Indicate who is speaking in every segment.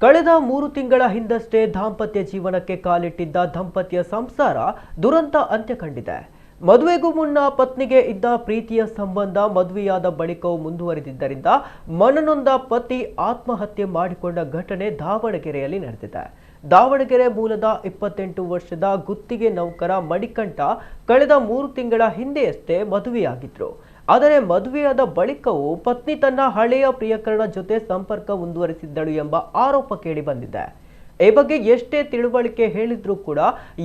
Speaker 1: ಕಳೆದ 3 ತಿಂಗಳ ಹಿಂದಷ್ಟೇ ದಾಂಪತ್ಯ ಜೀವನಕ್ಕೆ ಕಾಲಿಟ್ಟಿದ್ದ ದಂಪತಿಯ ಸಂಸಾರ ದುರಂತ ಅಂತ್ಯ ಕಂಡಿದೆ. ಮದುವೆಗೂ ಮುನ್ನ ಪತ್ನಿಗೆ ಇದ್ದ ಪ್ರೀತಿಯ ಸಂಬಂಧ ಮದುವೆಯಾದ ಬಳಿಕವೂ ಮುಂದುವರಿದಿದ್ದರಿಂದ ಮನನೊಂದ ಪತಿ ಆತ್ಮಹತ್ಯೆ ಮಾಡಿಕೊಂಡ ಘಟನೆ ದಾವಣಗೆರೆಯಲ್ಲಿ ನಡೆದಿದೆ. ದಾವಣಗೆರೆ ಮೂಲದ 28 ವರ್ಷದ ಗುತ್ತಿಗೆ ನೌಕರ ಮಣಿಕಂಠ ಕಳೆದ 3 ತಿಂಗಳ ಹಿಂದೆಯಷ್ಟೇ ಮದುವೆಯಾಗಿದ್ರು. ಆದರೆ ಮದುವೆಯಾದ ಬಳಿಕವೂ ಪತ್ನಿ ತನ್ನ ಹಳೆಯ ಪ್ರಿಯಕರನ ಜೊತೆ ಸಂಪರ್ಕ ಮುಂದುವರಿಸಿದ್ದಳು ಎಂಬ ಆರೋಪ ಕೇಳಿ ಬಂದಿದೆ. ಈ ಬಗ್ಗೆ ಎಷ್ಟೇ ತಿಳುವಳಿಕೆ ಹೇಳಿದ್ರೂ ಕೂಡ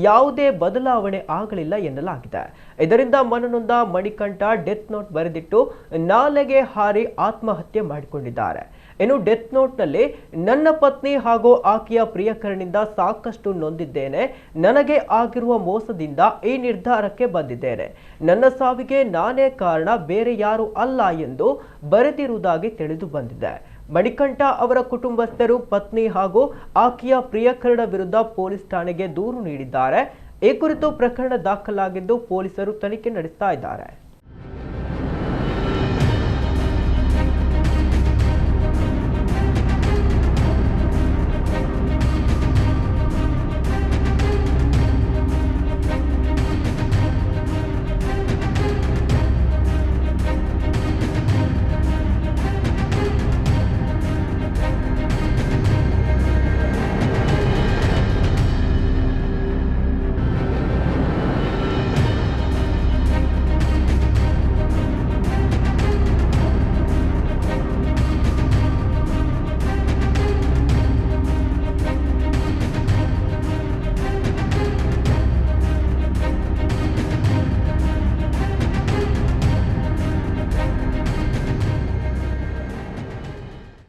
Speaker 1: ಯಾವುದೇ ಬದಲಾವಣೆ ಆಗಲಿಲ್ಲ ಎನ್ನಲಾಗಿದೆ. ಇದರಿಂದ ಮನನೊಂದ ಮಣಿಕಂಠ ಡೆತ್ ನೋಟ್ ಬರೆದಿಟ್ಟು ನಾಲೆಗೆ ಹಾರಿ ಆತ್ಮಹತ್ಯೆ ಮಾಡಿಕೊಂಡಿದ್ದಾರೆ. ಇನ್ನು ಡೆತ್ ನೋಟ್ನಲ್ಲಿ ನನ್ನ ಪತ್ನಿ ಹಾಗೂ ಆಕೆಯ ಪ್ರಿಯಕರನಿಂದ ಸಾಕಷ್ಟು ನೊಂದಿದ್ದೇನೆ. ನನಗೆ ಆಗಿರುವ ಮೋಸದಿಂದ ಈ ನಿರ್ಧಾರಕ್ಕೆ ಬಂದಿದ್ದೇನೆ. ನನ್ನ ಸಾವಿಗೆ ನಾನೇ ಕಾರಣ, ಬೇರೆ ಯಾರು ಅಲ್ಲ ಎಂದು ಬರೆದಿರುವುದಾಗಿ ತಿಳಿದು ಬಂದಿದೆ. ಮಣಿಕಂಠ ಅವರ ಕುಟುಂಬಸ್ಥರು ಪತ್ನಿ ಹಾಗೂ ಆಕೆಯ ಪ್ರಿಯಕರನ ವಿರುದ್ಧ ಪೊಲೀಸ್ ಠಾಣೆಗೆ ದೂರು ನೀಡಿದ್ದಾರೆ. ಈ ಕುರಿತು ಪ್ರಕರಣ ದಾಖಲಾಗಿದ್ದು ಪೊಲೀಸರು ತನಿಖೆ ನಡೆಸ್ತಾ ಇದ್ದಾರೆ.